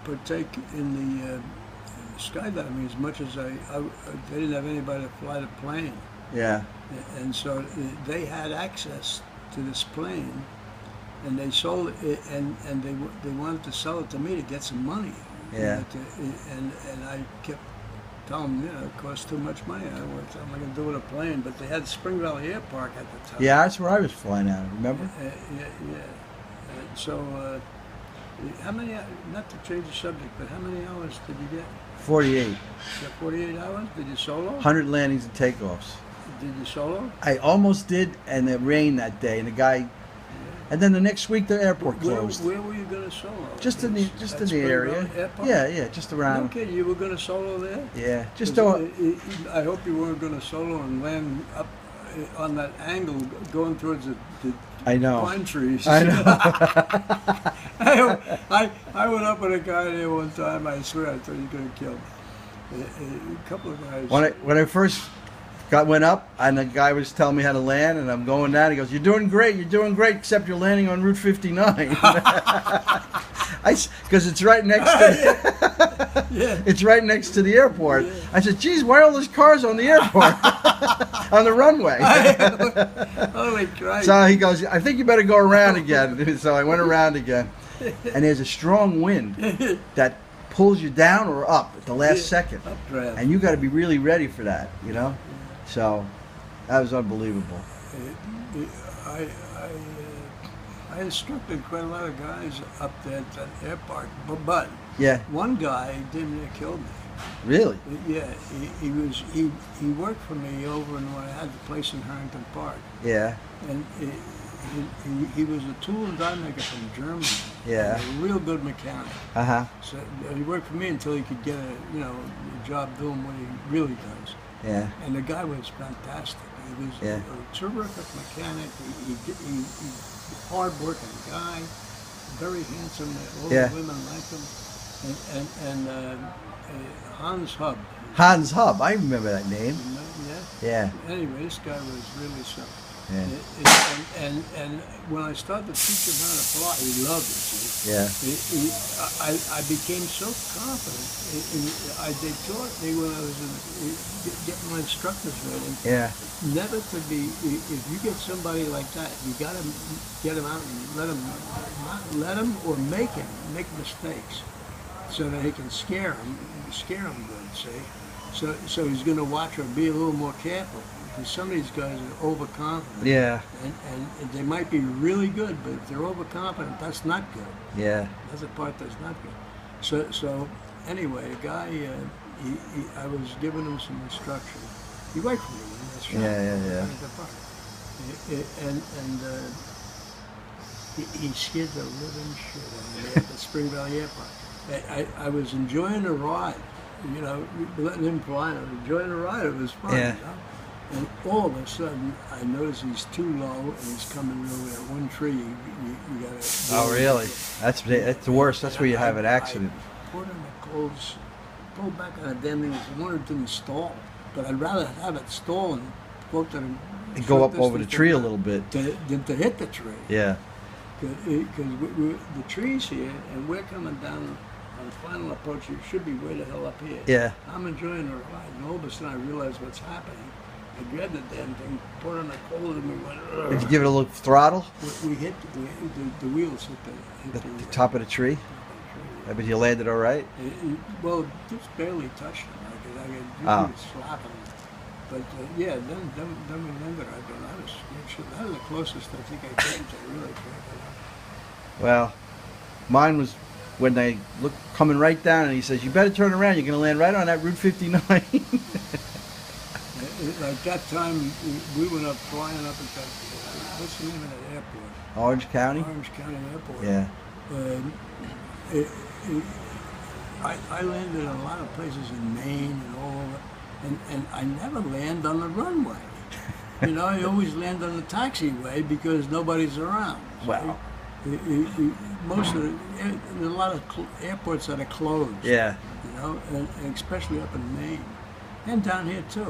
partake in the skydiving as much as they didn't have anybody to fly the plane. Yeah. And so they had access to this plane, and they sold it, and they wanted to sell it to me to get some money. Yeah. And I kept telling them, it costs too much money. I don't know what I'm going to do with a plane. But they had Spring Valley Air Park at the time. Yeah, that's where I was flying out. Remember? Yeah. So, how many? Not to change the subject, but how many hours did you get? 48. You got 48 hours? Did you solo? 100 landings and takeoffs. Did you solo? I almost did, and it rained that day, and the guy. And then the next week the airport closed. Where were you going to solo? Just in the area. Yeah, just around. Okay, you were going to solo there? Yeah, just I hope you weren't going to solo and land up on that angle going towards the I know. pine trees. I know. I went up with a guy there one time. I swear I thought he was going to kill me. A couple of guys. When I first went up, and the guy was telling me how to land, and I'm going down. He goes, "You're doing great, except you're landing on Route 59." Because it's right next to it's right next to the airport. Yeah. I said, "Geez, why are all those cars on the airport on the runway?" Holy Christ! So he goes, "I think you better go around again." So I went around again, and there's a strong wind that pulls you down or up at the last second, Updraft. and you got to be really ready for that, you know. So that was unbelievable. I instructed quite a lot of guys up there at that air park, but Yeah. one guy damn near killed me. Really? Yeah, he worked for me over in when I had the place in Harrington Park, Yeah. and he was a tool and die maker from Germany. Yeah. A real good mechanic. Uh-huh. So he worked for me until he could get a job doing what he really does. Yeah. And the guy was fantastic. He was Yeah. a terrific mechanic. He hard-working guy, very handsome. All Yeah. the women liked him. And Hans Hub. Hans Hub. I remember that name. You know, Yeah. Anyway, this guy was really something. Yeah. And when I started to teach him how to fly, he loved it. See? Yeah. I became so confident. They taught me when I was getting my instructors ready. Yeah. Never to be. If you get somebody like that, you got to get him out and let him or make him make mistakes, so that he can scare him good. See, so he's going to watch or be a little more careful. Because some of these guys are overconfident. Yeah. And they might be really good, but if they're overconfident, that's not good. Yeah. That's the part that's not good. So anyway, the guy, I was giving him some instruction. He worked for me in this shop. Yeah. And he scared the living shit out of me at the Spring Valley Airport. I was enjoying the ride. Letting him fly. I was enjoying the ride. It was fun. Yeah. And all of a sudden, I notice he's too low, and he's coming over that one tree. You got to. Oh, really? That's the worst. That's where you have an accident. I put in the clothes, pulled back on the damn thing. I wanted to install, but I'd rather have it stall and go to And go up over the tree a little bit. than to hit the tree. Yeah. Because the tree's here, and we're coming down on the final approach. You should be way the hell up here. Yeah. I'm enjoying the ride, and all of a sudden I realize what's happening. I grabbed the damn thing, put it on the cold, and we went. Ugh. Did you give it a little throttle? We hit the wheels hit The top of the tree? I bet you landed all right? Well, just barely touched him. I could usually slap him. But yeah, then we landed. That was the closest I think I came to really cracking up. Well, mine was when they look coming right down, and he says, "You better turn around. You're going to land right on that Route 59." Like that time, we went up flying up at that. What's the name of that airport? Orange County. Orange County Airport. Yeah. I landed in a lot of places in Maine and all over, and I never land on the runway. I always land on the taxiway because nobody's around. Wow. Most of there's a lot of airports that are closed. Yeah. And especially up in Maine and down here too.